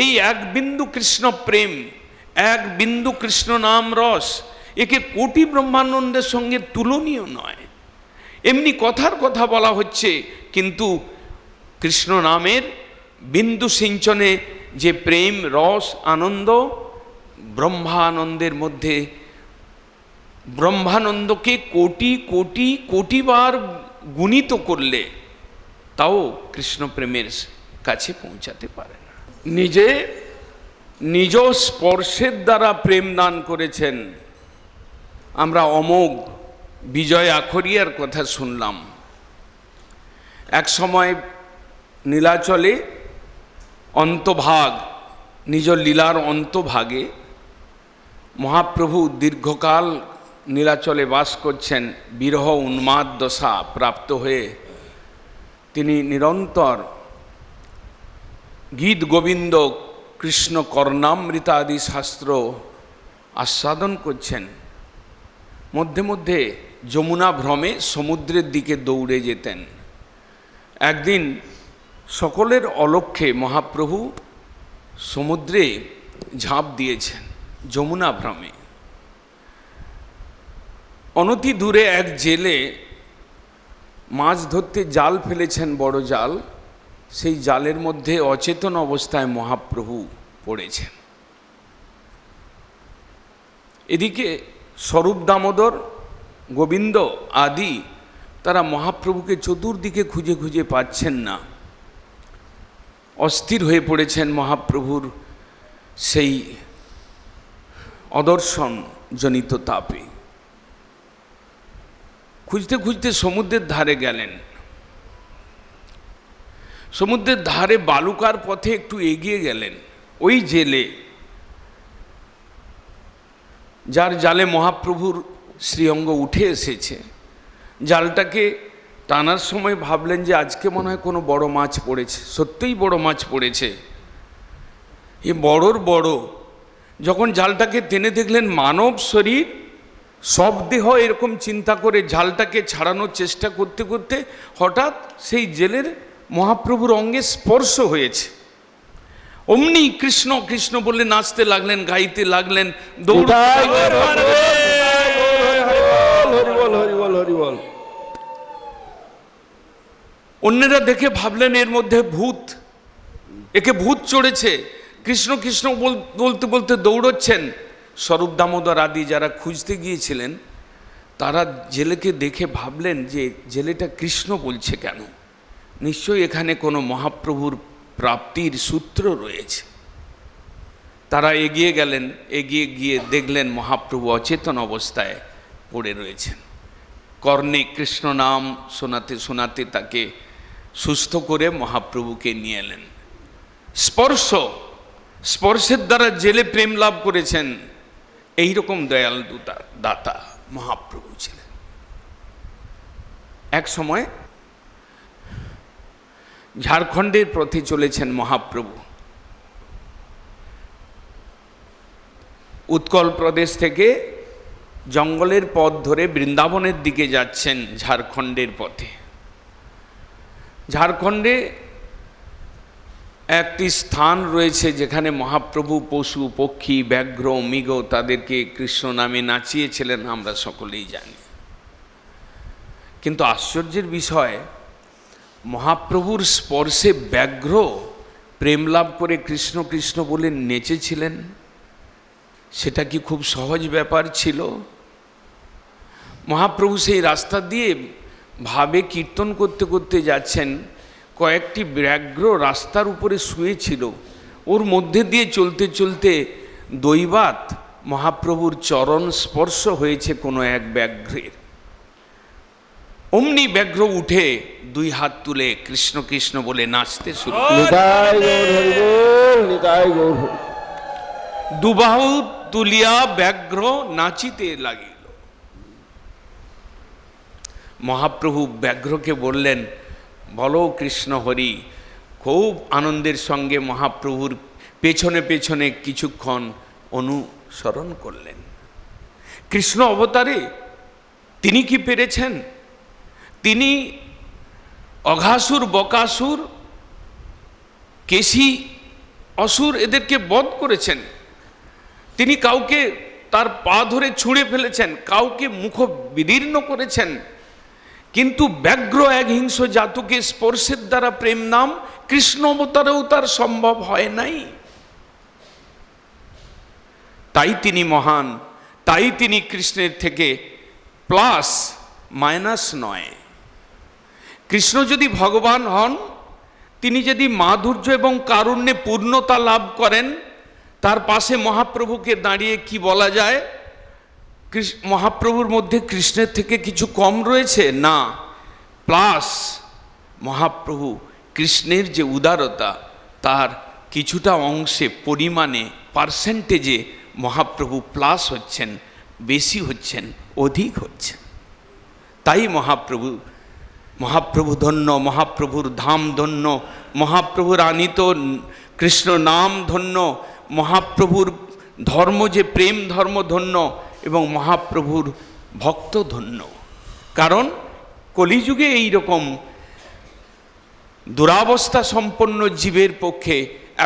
এই 1 বিন্দু কৃষ্ণ প্রেম, 1 বিন্দু কৃষ্ণ নাম রস, একে কোটি ব্রহ্মানন্দের সঙ্গে তুলনীয় নয়। এমনি কথার কথা বলা হচ্ছে, কিন্তু কৃষ্ণ নামের বিন্দু সিঞ্চনে যে প্রেম রস আনন্দ, ব্রহ্মানন্দের মধ্যে ব্রহ্মানন্দকে কোটি কোটি কোটিবার গুণিত করলে তাও কৃষ্ণ প্রেমের কাছে পৌঁছাতে পারে না। নিজ স্পর্শের দ্বারা প্রেম দান করেছেন। আমরা অমোঘ বিজয় আখরিয়ার কথা শুনলাম। এক সময় নীলাচলে অন্তভাগ, নিজ লীলার অন্তভাগে মহাপ্রভু দীর্ঘকাল নীলাচলে বাস করছেন। বিরহ উন্মাদ দশা প্রাপ্ত হয়ে তিনি নিরন্তর গীত গোবিন্দ, কৃষ্ণ কর্ণামৃতা আদি শাস্ত্র আস্বাদন করছেন। মধ্যে মধ্যে যমুনা ভ্রমে সমুদ্রের দিকে দৌড়ে যেতেন। একদিন সকলের অলক্ষ্যে মহাপ্রভু সমুদ্রে ঝাঁপ দিয়েছেন যমুনা ভ্রমে। অনতি দূরে এক জেলে মাছ ধরতে জাল ফেলেছেন, বড় জাল। সেই জালের মধ্যে অচেতন অবস্থায় মহাপ্রভু পড়েছেন। এদিকে স্বরূপ দামোদর, গোবিন্দ আদি তারা মহাপ্রভুকে চতুর্দিকে খুঁজে খুঁজে পাচ্ছেন না। অস্থির হয়ে পড়েছেন মহাপ্রভুর সেই অদর্শন জনিত তাপে। খুঁজতে খুঁজতে সমুদ্রের ধারে গেলেন। সমুদ্রের ধারে বালুকার পথে একটু এগিয়ে গেলেন। ওই জেলে, যার জালে মহাপ্রভুর শ্রীঅঙ্গ উঠে এসেছে, জালটাকে টানার সময় ভাবলেন যে আজকে মনে হয় কোনো বড় মাছ পড়েছে। সত্যিই বড় মাছ পড়েছে, এ বড়র বড়। যখন জালটাকে টেনে দেখলেন মানব শরীর, সব দেহ, এরকম চিন্তা করে জালটাকে ছাড়ানোর চেষ্টা করতে করতে হঠাৎ সেই জেলের মহাপ্রভুর অঙ্গে স্পর্শ হয়েছে। অমনি কৃষ্ণ কৃষ্ণ বলে নাচতে লাগলেন, গাইতে লাগলেন, দৌড়। অন্যেরা দেখে ভাবলেন এর মধ্যে ভূত, একে ভূত চড়েছে। কৃষ্ণ কৃষ্ণ বলতে বলতে দৌড়চ্ছেন। স্বরূপ দামোদর আদি যারা খুঁজতে গিয়েছিলেন তারা জেলেকে দেখে ভাবলেন যে জেলেটা কৃষ্ণ বলছে কেন, নিশ্চয়ই এখানে কোনো মহাপ্রভুর প্রাপ্তির সূত্র রয়েছে। তারা এগিয়ে গেলেন, এগিয়ে গিয়ে দেখলেন মহাপ্রভু অচেতন অবস্থায় পড়ে রয়েছেন। কর্ণে কৃষ্ণ নাম শোনাতে শোনাতে তাকে সুস্থ করে মহাপ্রভুকে নিয়ে এলেন। স্পর্শের দ্বারা জেলে প্রেম লাভ করেছেন, এইরকম দয়াল দাতা মহাপ্রভু ছিলেন। এক সময় ঝাড়খণ্ডের পথে চলেছেন মহাপ্রভু। উৎকল প্রদেশ থেকে জঙ্গলের পথ ধরে বৃন্দাবনের দিকে যাচ্ছেন ঝাড়খণ্ডের পথে। ঝাড়খণ্ডে একটি স্থান রয়েছে যেখানে মহাপ্রভু পশু পক্ষী ব্যাঘ্র মৃগ তাদেরকে কৃষ্ণ নামে নাচিয়েছিলেন, আমরা সকলেই জানি। কিন্তু আশ্চর্যের বিষয়, মহাপ্রভুর স্পর্শে ব্যাঘ্র প্রেম লাভ করে কৃষ্ণ কৃষ্ণ বলে নেচেছিলেন। সেটা কি খুব সহজ ব্যাপার ছিল? মহাপ্রভু সেই রাস্তা দিয়ে ভাবে কীর্তন করতে করতে যাচ্ছেন, কয়েকটি ব্যাঘ্র রাস্তার উপরে শুয়েছিল। ওর মধ্যে দিয়ে চলতে চলতে দৈবাত মহাপ্রভুর চরণ স্পর্শ হয়েছে কোনো এক ব্যাঘ্রের। অমনি ব্যাঘ্র উঠে দুই হাত তুলে কৃষ্ণ কৃষ্ণ বলে নাচতে শুরু দুবাহু তুলিয়া ব্যাঘ্র নাচিতে লাগিল। মহাপ্রভু ব্যাঘ্রকে বললেন, বলো কৃষ্ণ হরি। খুব আনন্দের সঙ্গে মহাপ্রভুর পেছনে পেছনে কিছুক্ষণ অনুসরণ করলেন। কৃষ্ণ অবতারে তিনি কি পেরেছেন? তিনি অঘাসুর বকাসুর কেশী অসুর এদেরকে বধ করেছেন। তিনি কাউকে তার পা ধরে ছুঁড়ে ফেলেছেন, কাউকে মুখ বিদীর্ণ করেছেন। কিন্তু ব্যাঘ্র এক হিংস জাতকে স্পর্শের দ্বারা প্রেম নাম কৃষ্ণ অবতারেও তার সম্ভব হয় নাই। তাই তিনি মহান, তাই তিনি কৃষ্ণের থেকে প্লাস মাইনাস নয়। কৃষ্ণ যদি ভগবান হন, তিনি যদি মাধুর্য এবং কারুণ্যে পূর্ণতা লাভ করেন, তার পাশে মহাপ্রভুকে দাঁড়িয়ে কি বলা যায়? মহাপ্রভুর মধ্যে কৃষ্ণের থেকে কিছু কম রয়েছে? না, প্লাস মহাপ্রভু কৃষ্ণের যে উদারতা তার কিছুটা অংশে পরিমাণে পার্সেন্টেজে মহাপ্রভু প্লাস হচ্ছেন, বেশি হচ্ছেন, অধিক হচ্ছেন। তাই মহাপ্রভু ধন্য, মহাপ্রভুর ধাম ধন্য, মহাপ্রভুর আনিত কৃষ্ণ নাম ধন্য, মহাপ্রভুর ধর্ম যে প্রেম ধর্ম ধন্য এবং মহাপ্রভুর ভক্ত ধন্য। কারণ কলিযুগে এইরকম দুরাবস্থা সম্পন্ন জীবের পক্ষে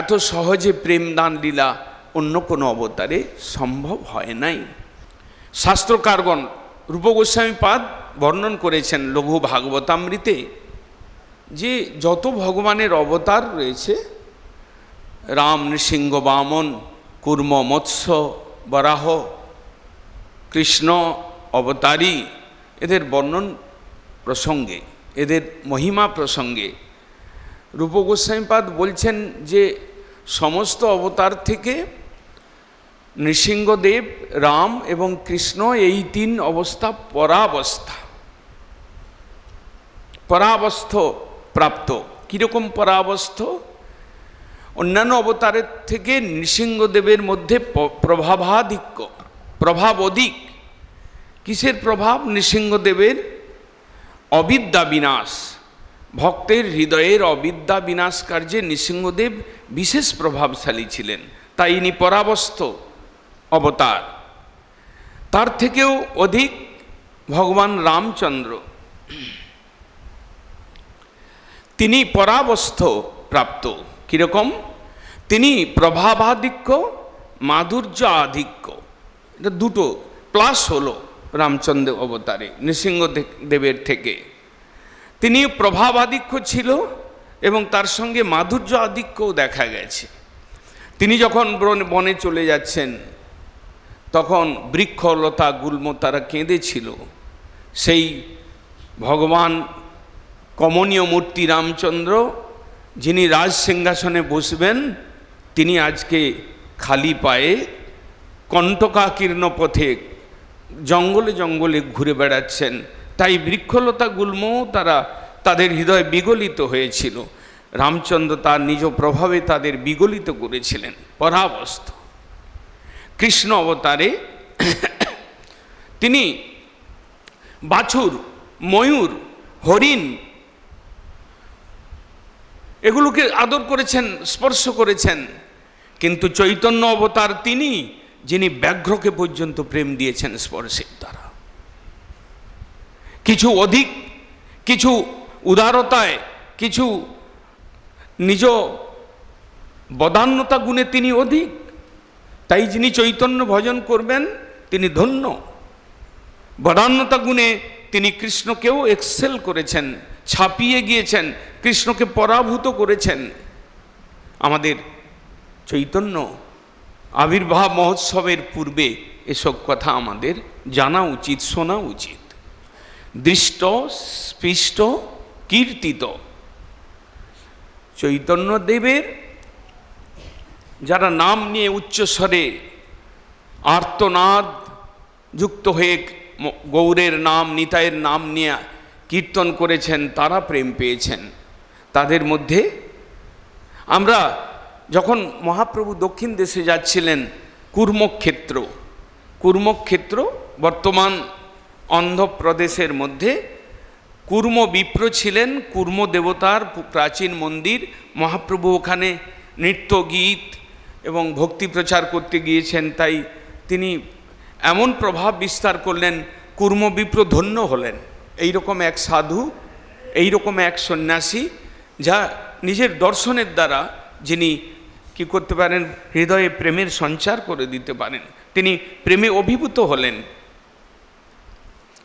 এত সহজে প্রেমদান লীলা অন্য কোনো অবতারে সম্ভব হয় নাই। শাস্ত্রকারগণ রূপ গোস্বামীপাদ বর্ণন করেছেন লঘু ভাগবতামৃতে যে যত ভগবানের অবতার রয়েছে, রাম, নৃসিংহ, বামন, কূর্ম, মৎস্য, বরাহ, কৃষ্ণ অবতারী, এদের বর্ণন প্রসঙ্গে, এদের মহিমা প্রসঙ্গে রূপ গোস্বামীপাদ বলছেন যে সমস্ত অবতার থেকে নৃসিংহদেব, রাম এবং কৃষ্ণ এই তিন অবস্থা পরাবস্থ প্রাপ্ত। কীরকম পরাবস্থ? অন্যান্য অবতারের থেকে নৃসিংহদেবের মধ্যে প্রভাব অধিক। কিসের প্রভাব? নৃসিংহদেবের অবিদ্যা বিনাশ, ভক্তের হৃদয়ের অবিদ্যা বিনাশ কার্যে নৃসিংহদেব বিশেষ প্রভাবশালী ছিলেন, তাই ইনি পরাবস্থ অবতার। তার থেকেও অধিক ভগবান রামচন্দ্র, তিনি পরাবস্থ প্রাপ্ত। কীরকম? তিনি প্রভাবাধিক্য, মাধুর্য আধিক্য, এটা দুটো প্লাস হলো রামচন্দ্র অবতারে নৃসিংহদেবের থেকে। তিনি প্রভাবাধিক্য ছিল এবং তার সঙ্গে মাধুর্য আধিক্যও দেখা গেছে। তিনি যখন বনে চলে যাচ্ছেন তখন বৃক্ষলতা গুল্ম তারা কেঁদেছিল। সেই ভগবান কমনীয় মূর্তি রামচন্দ্র, যিনি রাজ সিংহাসনে বসবেন, তিনি আজকে খালি পায়ে কণ্টকাকীর্ণ পথে জঙ্গলে জঙ্গলে ঘুরে বেড়াচ্ছেন। তাই বৃক্ষলতা গুল্মও তাদের হৃদয় বিগলিত হয়েছিল। রামচন্দ্র তার নিজ প্রভাবে তাদের বিগলিত করেছিলেন। পরাবস্থ কৃষ্ণ অবতারে তিনি বাছুর, ময়ূর, হরিণ এগুলোকে আদর করেছেন, স্পর্শ করেছেন। কিন্তু চৈতন্য অবতার তিনি, যিনি ব্যাঘ্রকে পর্যন্ত প্রেম দিয়েছেন স্পর্শের দ্বারা। কিছু অধিক, কিছু উদারতায়, কিছু নিজ বদান্যতা গুণে তিনি অধিক। তাই যিনি চৈতন্য ভজন করবেন তিনি ধন্য। বদান্যতা গুণে তিনি কৃষ্ণকেও এক্সেল করেছেন, ছাপিয়ে গিয়েছেন, কৃষ্ণকে পরাভূত করেছেন। আমাদের চৈতন্য আবির্ভাব মহোৎসবের পূর্বে এসব কথা আমাদের জানা উচিত, শোনা উচিত। দৃষ্ট, স্পৃষ্ট, কীর্তিত চৈতন্যদেবের যারা নাম নিয়ে উচ্চস্বরে আর্তনাদ যুক্ত হয়ে গৌরের নাম, নিতাইয়ের নাম নিয়ে কীর্তন করেছেন, তারা প্রেম পেয়েছেন। তাদের মধ্যে আমরা যখন মহাপ্রভু দক্ষিণ দেশে যাচ্ছিলেন, কুর্মক্ষেত্র বর্তমান অন্ধ্রপ্রদেশের মধ্যে, কুর্ম বিপ্র ছিলেন, কুর্ম দেবতার প্রাচীন মন্দির। মহাপ্রভু ওখানে নৃত্য, গীত এবং ভক্তি প্রচার করতে গিয়েছেন। তাই তিনি এমন প্রভাব বিস্তার করলেন, কুর্ম বিপ্র ধন্য হলেন। এইরকম এক সাধু, এইরকম এক সন্ন্যাসী, যা নিজের দর্শনের দ্বারা যিনি কি করতে পারেন, হৃদয়ে প্রেমের সঞ্চার করে দিতে পারেন, তিনি প্রেমে অভিভূত হলেন।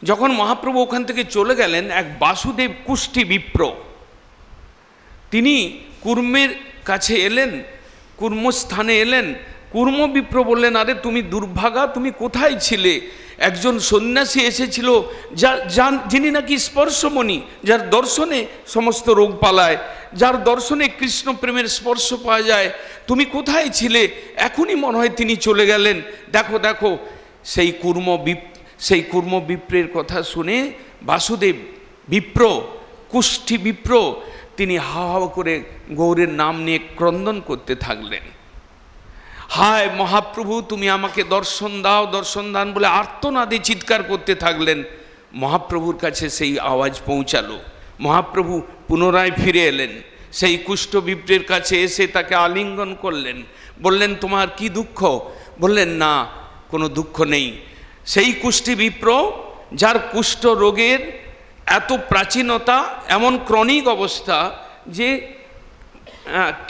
যখন মহাপ্রভু ওখান থেকে চলে গেলেন, এক বাসুদেব কুষ্টি বিপ্র তিনি কুর্মের কাছে এলেন, কুর্মস্থানে এলেন। কুর্ম বিপ্র বললেন, আরে তুমি দুর্ভাগা, তুমি কোথায় ছিলে? একজন সন্ন্যাসী এসেছিল যিনি নাকি স্পর্শমণি, যার দর্শনে সমস্ত রোগ পালায়, যার দর্শনে কৃষ্ণ প্রেমের স্পর্শ পাওয়া যায়। তুমি কোথায় ছিলে? এখনই মনে হয় তিনি চলে গেলেন। দেখো দেখো। সেই কুর্ম বিপ্রের কথা শুনে বাসুদেব বিপ্র, কুষ্ঠী বিপ্র, তিনি হা হা করে গৌরের নাম নিয়ে ক্রন্দন করতে থাকলেন। হায় মহাপ্রভু, তুমি আমাকে দর্শন দাও, দর্শন দান বলে আর্তনাদে চিৎকার করতে থাকলেন। মহাপ্রভুর কাছে সেই আওয়াজ পৌঁছালো। মহাপ্রভু পুনরায় ফিরে এলেন, সেই কুষ্ঠ বিপ্রের কাছে এসে তাকে আলিঙ্গন করলেন। বললেন, তোমার কি দুঃখ? বললেন, না, কোনো দুঃখ নেই। সেই কুষ্ঠী বিপ্র, যার কুষ্ঠ রোগের এত প্রাচীনতা, এমন ক্রনিক অবস্থা যে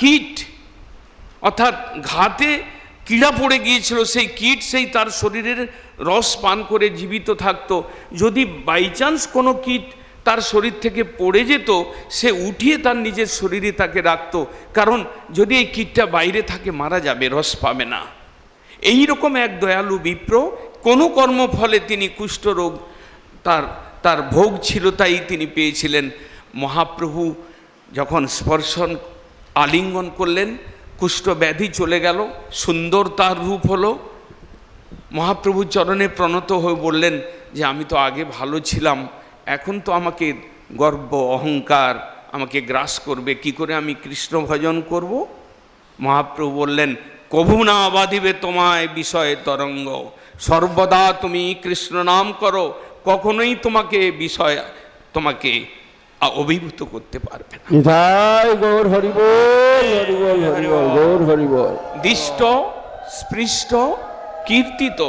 কীট অর্থাৎ ঘাতে কীড়া পড়ে গিয়েছিল, সেই কীট সেই তার শরীরের রস পান করে জীবিত থাকতো। যদি বাইচান্স কোনো কীট তার শরীর থেকে পড়ে যেত, সে উঠিয়ে তার নিজের শরীরে তাকে রাখত, কারণ যদি এই কীটটা বাইরে থাকে মারা যাবে, রস পাবে না। এই রকম এক দয়ালু বিপ্র, কোনো কর্মফলে তিনি কুষ্ঠরোগ তার ভোগ ছিল, তাই তিনি পেয়েছিলেন। মহাপ্রভু যখন স্পর্শন আলিঙ্গন করলেন, কুষ্ঠ ব্যাধি চলে গেল, সুন্দর তার রূপ হলো। মহাপ্রভুর চরণে প্রণত হয়ে বললেন যে, আমি তো আগে ভালো ছিলাম, এখন তো আমাকে গর্ব অহংকার আমাকে গ্রাস করবে, কি করে আমি কৃষ্ণ ভজন করব? মহাপ্রভু বললেন, কভু না বাঁধিবে তোমায় বিষয় তরঙ্গ, সর্বদা তুমি কৃষ্ণ নাম করো, কখনোই তোমাকে অভিভূত করতে পারবে না। গৌর হরি বল, হরি বল, হরি বল, গৌর হরি বল। দিষ্ট, স্পৃষ্ট, কীর্তিত।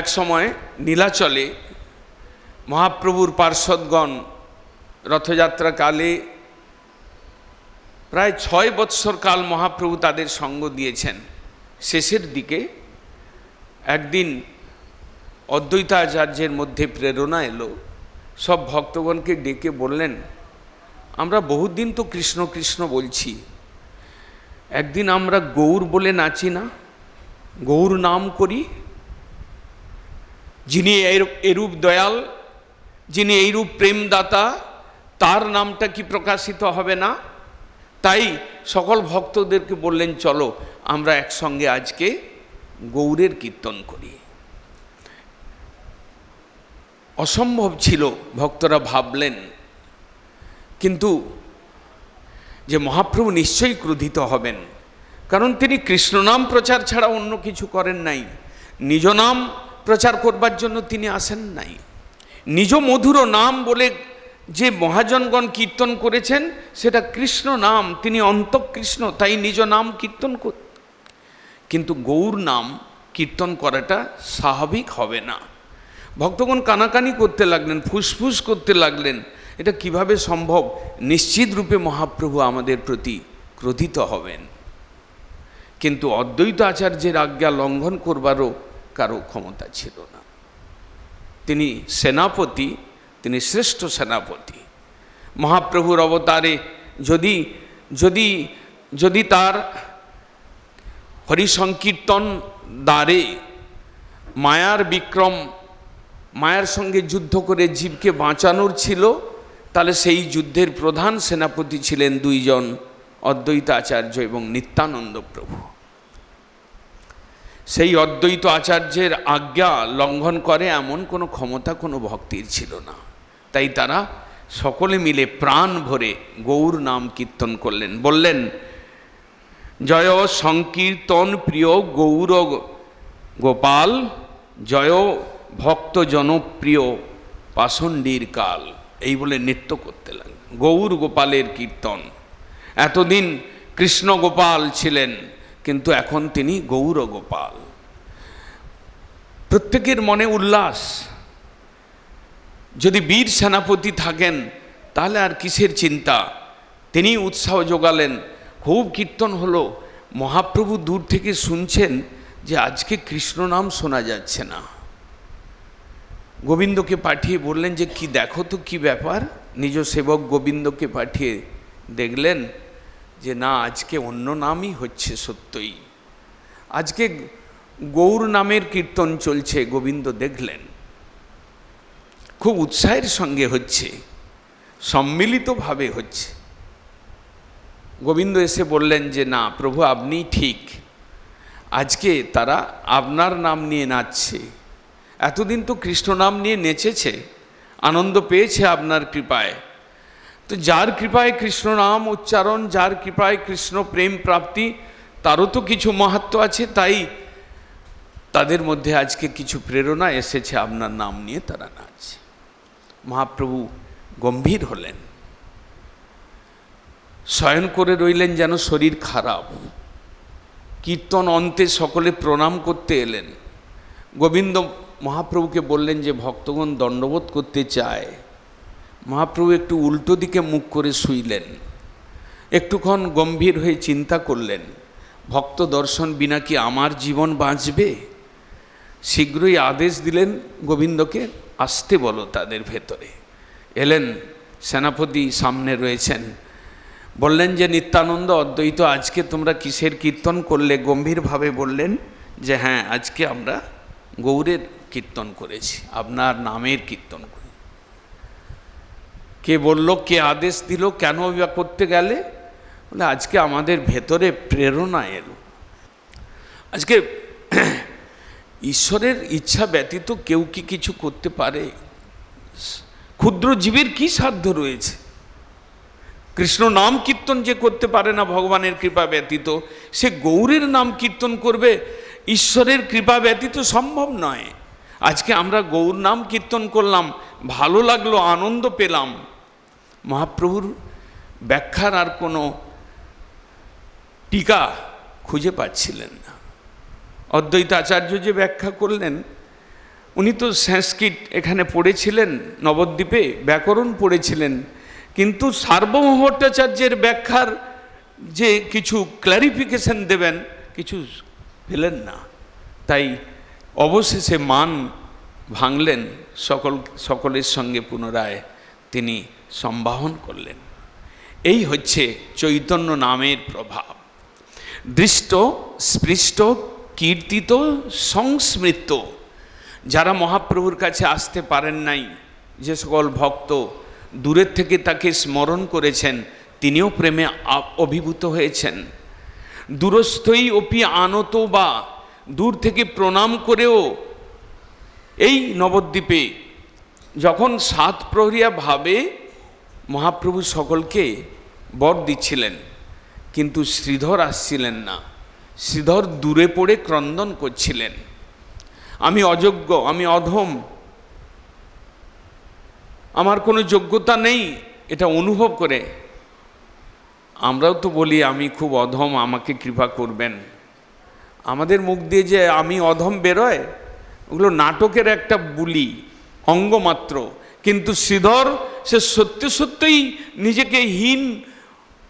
এক সময় নীলাচলে মহাপ্রভুর পার্ষদগণ রথযাত্রা কালে প্রায় 6 বৎসর কাল মহাপ্রভু তাদের সঙ্গ দিয়েছেন। শেষের দিকে একদিন অদ্বৈতাচার্যের মধ্যে প্রেরণা এলো, সব ভক্তগণকে ডেকে বললেন, আমরা বহুদিন তো কৃষ্ণ কৃষ্ণ বলছি, একদিন আমরা গৌর বলে নাচি না, গৌর নাম করি। যিনি এরূপ দয়াল, যিনি এইরূপ প্রেমদাতা, তার নামটা কি প্রকাশিত হবে না? তাই সকল ভক্তদেরকে বললেন, চলো আমরা একসঙ্গে আজকে গৌরের কীর্তন করি। অসম্ভব ছিল, ভক্তরা ভাবলেন, কিন্তু যে মহাপ্রভু নিশ্চয়ই ক্রোধিত হবেন, কারণ তিনি কৃষ্ণ নাম প্রচার ছাড়া অন্য কিছু করেন নাই। নিজ নাম প্রচার করবার জন্য তিনি আসেন নাই। নিজ মধুর নাম বলে যে মহাজনগণ কীর্তন করেছেন সেটা কৃষ্ণ নাম, তিনি অন্তঃকৃষ্ণ, তাই নিজ নাম কীর্তন কর। কিন্তু গৌর নাম কীর্তন করাটা স্বাভাবিক হবে না। ভক্তগণ কানাকানি করতে লাগলেন, ফুসফুস করতে লাগলেন, এটা কিভাবে সম্ভব? নিশ্চিত রূপে মহাপ্রভু আমাদের প্রতি ক্রোধিত হবেন। কিন্তু অদ্বৈত আচার্যের আজ্ঞা লঙ্ঘন করবারও কারো ক্ষমতা ছিল না। তিনি সেনাপতি, তিনি শ্রেষ্ঠ সেনাপতি। মহাপ্রভুর অবতারে যদি যদি যদি তার হরিসংকীর্তন দ্বারে মায়ার বিক্রম, মায়ার সঙ্গে যুদ্ধ করে জীবকে বাঁচানোর ছিল, তাহলে সেই যুদ্ধের প্রধান সেনাপতি ছিলেন দুইজন, অদ্বৈত আচার্য এবং নিত্যানন্দ প্রভু। সেই অদ্বৈত আচার্যের আজ্ঞা লঙ্ঘন করে এমন কোনো ক্ষমতা কোনো ভক্তির ছিল না। তাই তারা সকলে মিলে প্রাণ ভরে গৌর নাম কীর্তন করলেন। বললেন, জয় সংকীর্তন প্রিয় গৌর গোপাল, জয় ভক্ত জনপ্রিয় পাষণ্ডীর কাল। এই বলে নৃত্য করতে লাগলেন। গৌর গোপালের কীর্তন। এতদিন কৃষ্ণ গোপাল ছিলেন, কিন্তু এখন তিনি গৌর গোপাল। প্রত্যেকের মনে উল্লাস। যদি বীর সেনাপতি থাকেন তাহলে আর কিসের চিন্তা? তিনি উৎসাহ যোগালেন। খুব কীর্তন হলো। মহাপ্রভু দূর থেকে শুনছেন যে আজকে কৃষ্ণ নাম শোনা যাচ্ছে না। গোবিন্দকে পাঠিয়ে বললেন যে কি দেখো তো কি ব্যাপার। নিজ সেবক গোবিন্দকে পাঠিয়ে দেখলেন যে না, আজকে অন্য নামই হচ্ছে। সত্যই আজকে গৌর নামের কীর্তন চলছে। গোবিন্দ দেখলেন খুব উৎসাহের সঙ্গে হচ্ছে, সম্মিলিতভাবে হচ্ছে। গোবিন্দ এসে বললেন যে না প্রভু, আপনি ঠিক, আজকে তারা আপনার নাম নিয়ে নাচছে। এতদিন তো কৃষ্ণ নাম নিয়ে নেচেছে, আনন্দ পেয়েছে আপনার কৃপায়। তো যার কৃপায় কৃষ্ণ নাম উচ্চারণ, যার কৃপায় কৃষ্ণ প্রেম প্রাপ্তি, তারও তো কিছু মাহাত্ম্য আছে। তাই তাদের মধ্যে আজকে কিছু প্রেরণা এসেছে, আপনার নাম নিয়ে তারা নাচছে। মহাপ্রভু গম্ভীর হলেন, শয়ন করে রইলেন যেন শরীর খারাপ। কীর্তন অন্তে সকলে প্রণাম করতে এলেন। গোবিন্দ মহাপ্রভুকে বললেন যে ভক্তগণ দণ্ডবোধ করতে চায়। মহাপ্রভু একটু উল্টো দিকে মুখ করে শুইলেন, একটুক্ষণ গম্ভীর হয়ে চিন্তা করলেন, ভক্ত দর্শন বিনা কি আমার জীবন বাঁচবে? শীঘ্রই আদেশ দিলেন গোবিন্দকে, আসতে বলো তাদের ভেতরে। এলেন, সেনাপতি সামনে রয়েছেন। বললেন যে নিত্যানন্দ, অদ্বৈত, আজকে তোমরা কিসের কীর্তন করলে? গম্ভীরভাবে বললেন যে হ্যাঁ, আজকে আমরা গৌরের কীর্তন করেছি, আপনার নামের কীর্তন করি। কে বলল, কে আদেশ দিল, কেন বা করতে গেলে? বলে আজকে আমাদের ভেতরে প্রেরণা এলো। আজকে ঈশ্বরের ইচ্ছা ব্যতীত কেউ কি কিছু করতে পারে? ক্ষুদ্র জীবের কি সাধ্য রয়েছে? কৃষ্ণ নাম কীর্তন যে করতে পারে না ভগবানের কৃপা ব্যতীত, সে গৌরের নাম কীর্তন করবে ঈশ্বরের কৃপা ব্যতীত সম্ভব নয়। আজকে আমরা গৌর নাম কীর্তন করলাম, ভালো লাগলো, আনন্দ পেলাম। মহাপ্রভুর ব্যাখ্যার আর কোনো টিকা খুঁজে পাচ্ছিলেন না। অদ্বৈত আচার্য যে ব্যাখ্যা করলেন, উনি তো সংস্কৃত এখানে পড়েছিলেন, নবদ্বীপে ব্যাকরণ পড়েছিলেন, কিন্তু সার্বভৌম ভট্টাচার্যের ব্যাখ্যার যে কিছু ক্ল্যারিফিকেশন দেবেন কিছু পেলেন না, তাই অবশেষে মান ভাঙলেন, সকলের সঙ্গে পুনরায় তিনি সম্বাহন করলেন। এই হচ্ছে চৈতন্য নামের প্রভাব। দৃষ্ট, স্পৃষ্ট, কীর্তিত, সংস্মৃত। যারা মহাপ্রভুর কাছে আসতে পারেন নাই, যে সকল ভক্ত দূরের থেকে তাকে স্মরণ করেছেন, তিনিও প্রেমে অভিভূত হয়েছেন। দূরস্থই অপি আনত, বা দূর থেকে প্রণাম করেও এই নবদ্বীপে যখন সাত প্রহরিয়া ভাবে মহাপ্রভু সকলকে বর দিচ্ছিলেন, কিন্তু শ্রীধর আসছিলেন না। শ্রীধর দূরে পড়ে ক্রন্দন করছিলেন, আমি অযোগ্য, আমি অধম, আমার কোনো যোগ্যতা নেই, এটা অনুভব করে। আমরাও তো বলি আমি খুব অধম, আমাকে কৃপা করবেন। আমাদের মুখ দিয়ে যে আমি অধম বেরোয়, ওগুলো নাটকের একটা বুলি অঙ্গ মাত্র। কিন্তু শ্রীধর সে সত্যি সত্যিই নিজেকে হীন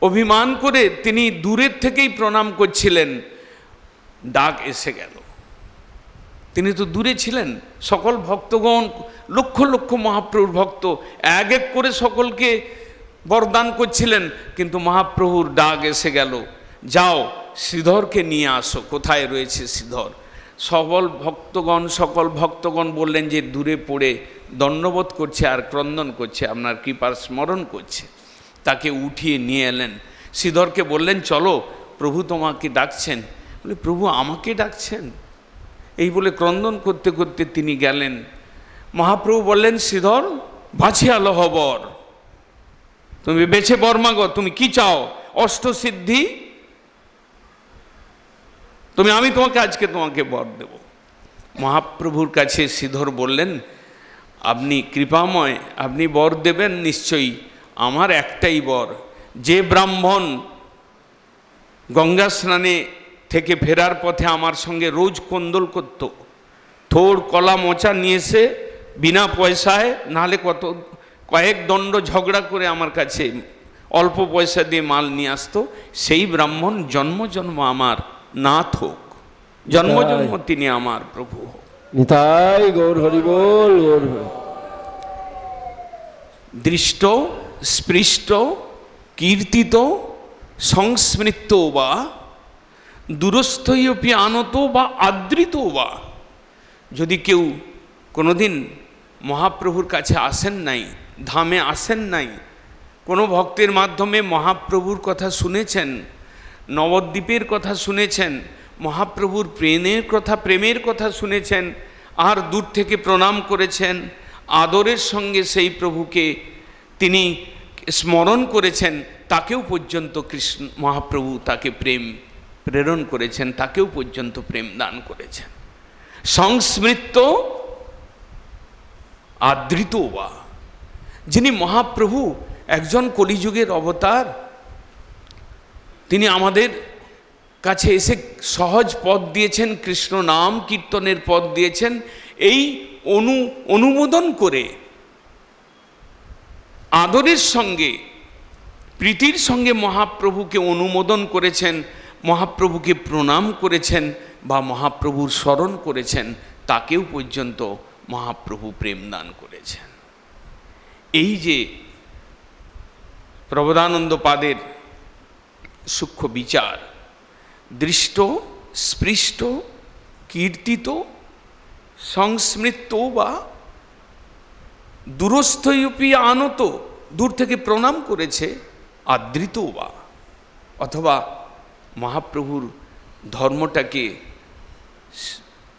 অভিমান করে তিনি দূরের থেকেই প্রণাম করছিলেন। ডাক এসে গেল, তিনি তো দূরে ছিলেন। সকল ভক্তগণ, লক্ষ লক্ষ মহাপ্রভুর ভক্ত এক এক করে সকলকে বরদান করছিলেন, কিন্তু মহাপ্রভুর ডাক এসে গেল, যাও শ্রীধরকে নিয়ে আসো। কোথায় রয়েছে শ্রীধর? সকল ভক্তগণ বললেন যে দূরে পড়ে দণ্ডবোধ করছে আর ক্রন্দন করছে, আপনার কৃপার স্মরণ করছে। তাকে উঠিয়ে নিয়ে এলেন। শ্রীধরকে বললেন, চলো, প্রভু তোমাকে ডাকছেন। বলে, প্রভু আমাকে ডাকছেন? এই বলে ক্রন্দন করতে করতে তিনি গেলেন। মহাপ্রভু বললেন, শ্রীধর বাছিয়ালো হবর, তুমি বেছে বর মাগো, তুমি কি চাও? অষ্টসিদ্ধি, আমি তোমাকে আজকে বর দেব। মহাপ্রভুর কাছে শ্রীধর বললেন, আপনি কৃপাময়, আপনি বর দেবেন নিশ্চয়ই। আমার একটাই বর, যে ব্রাহ্মণ গঙ্গা স্নানে থেকে ফেরার পথে আমার সঙ্গে রোজ কোন্দল করত, থোড় কলা মোচা নিয়ে এসে বিনা পয়সায়, নাহলে কয়েক দণ্ড ঝগড়া করে আমার কাছে অল্প পয়সা দিয়ে মাল নিয়ে আসতো, সেই ব্রাহ্মণ জন্ম জন্ম আমার নাথ হোক, জন্ম জন্ম তিনি আমার প্রভু হোক। নিতাই গৌর হরি বল, গৌর হরি। দৃষ্ট, স্পৃষ্ট, কীর্তিত, সংস্মৃত বা দূরস্থয়পি আনত বা আদৃত বা। যদি কেউ কোনোদিন মহাপ্রভুর কাছে আসেন নাই, ধামে আসেন নাই, কোনো ভক্তের মাধ্যমে মহাপ্রভুর কথা শুনেছেন, নবদ্বীপের কথা শুনেছেন, মহাপ্রভুর প্রেমের কথা শুনেছেন, আর দূর থেকে প্রণাম করেছেন, আদরের সঙ্গে সেই প্রভুকে তিনি স্মরণ করেছেন, তাকেও পর্যন্ত মহাপ্রভু তাকে প্রেরণ করেছেন, তাকেও পর্যন্ত প্রেম দান করেছেন। সংস্মৃত, আদৃত বা, যিনি মহাপ্রভু একজন কলিযুগের অবতার, তিনি আমাদের কাছে এসে সহজ পথ দিয়েছেন, কৃষ্ণ নাম কীর্তনের পথ দিয়েছেন। এই অনুমোদন করে আদরের সঙ্গে, প্রীতির সঙ্গে মহাপ্রভুকে অনুমোদন করেছেন, মহাপ্রভুকে প্রণাম করেছেন বা মহাপ্রভুর স্মরণ করেছেন, তাকেও পর্যন্ত মহাপ্রভু প্রেম দান করেছেন। এই যে প্রবোধানন্দ পাদের সূক্ষ্ম বিচার, দৃষ্ট, স্পৃষ্ট, কীর্তিত, সংস্মৃত বা দূরস্থয়পি আনত, দূর থেকে প্রণাম করেছে, আদৃত বা, অথবা মহাপ্রভুর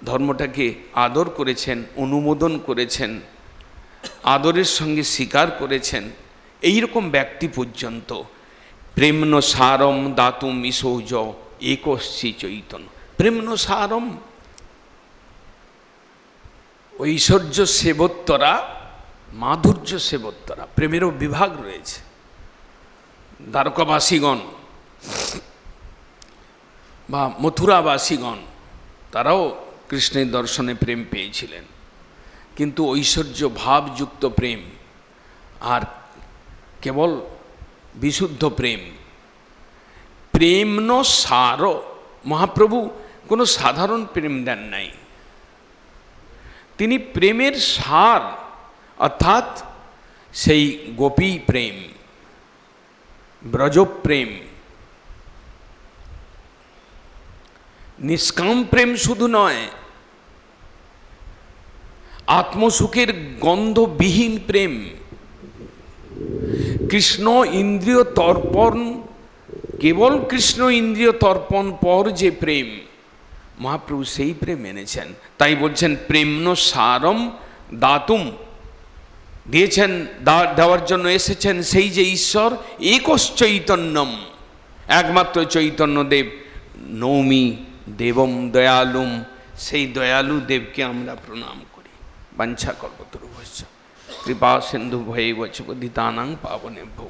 ধর্মটাকে আদর করেছেন, অনুমোদন করেছেন, আদরের সঙ্গে স্বীকার করেছেন, এই রকম ব্যক্তি পর্যন্ত প্রেম্ন সারম দাতুম ইসৌজ একশ্চি চৈতন্য। প্রেম্ন সারম, ঐশ্বর্য সেবোত্তরা, মাধুর্য সেবোত্তরা, প্রেমেরও বিভাগ রয়েছে। দ্বারকাবাসীগণ বা মথুরাবাসীগণ, তারাও কৃষ্ণের দর্শনে প্রেম পেয়েছিলেন, কিন্তু ঐশ্বর্য ভাবযুক্ত প্রেম আর কেবল বিশুদ্ধ প্রেম। প্রেম ন সার, মহাপ্রভু কোনো সাধারণ প্রেম দেন নাই, তিনি প্রেমের সার, অর্থাৎ সেই গোপী প্রেম, ব্রজপ্রেম, নিষ্কাম প্রেম শুধু নয়, আত্মসুখের গন্ধবিহীন প্রেম, কৃষ্ণ ইন্দ্রিয় তর্পণ, কেবল কৃষ্ণ ইন্দ্রিয় তর্পণ পর যে প্রেম, মহাপ্রভু সেই প্রেম এনেছেন। তাই বলছেন প্রেম্ন সারম দাতুম, দিয়েছেন, দেওয়ার জন্য এসেছেন সেই যে ঈশ্বর, একশ চৈতন্যম, একমাত্র চৈতন্য দেব, নৌমি দেবম দয়ালুম, সেই দয়ালু দেবকে আমরা প্রণাম করি। বাঞ্ছা কল্পতরুভ্যশ্চ কৃপা সিন্ধু ভৈব চ পতিতানাং পাবনেভ্যো।